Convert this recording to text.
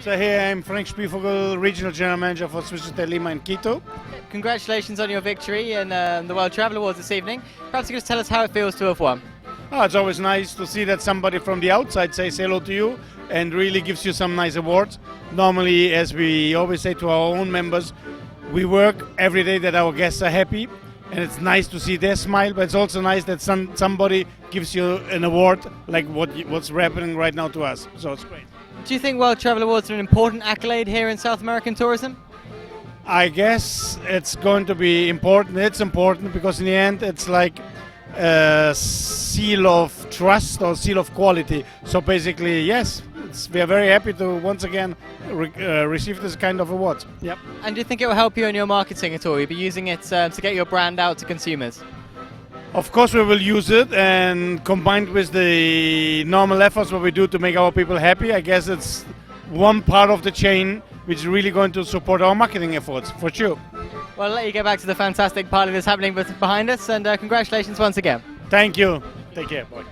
So here I am, Frank Spielvogel, Regional General Manager for Swissotel Lima in Quito. Congratulations on your victory in the World Travel Awards this evening. Perhaps you could just tell us how it feels to have won. Oh, it's always nice to see that somebody from the outside says hello to you and really gives you some nice awards. Normally, as we always say to our own members, we work every day that our guests are happy, and it's nice to see their smile, but it's also nice that somebody gives you an award like what's happening right now to us. So it's great. Do you think World Travel Awards are an important accolade here in South American tourism? I guess it's going to be important. It's important because in the end it's like a seal of trust or seal of quality. So basically, yes, we are very happy to once again receive this kind of awards. Yep. And do you think it will help you in your marketing at all? You'll be using it to get your brand out to consumers? Of course we will use it, and combined with the normal efforts what we do to make our people happy, I guess it's one part of the chain which is really going to support our marketing efforts, for sure. Well, I'll let you get back to the fantastic party that's happening behind us, and congratulations once again. Thank you. Take care. Bye.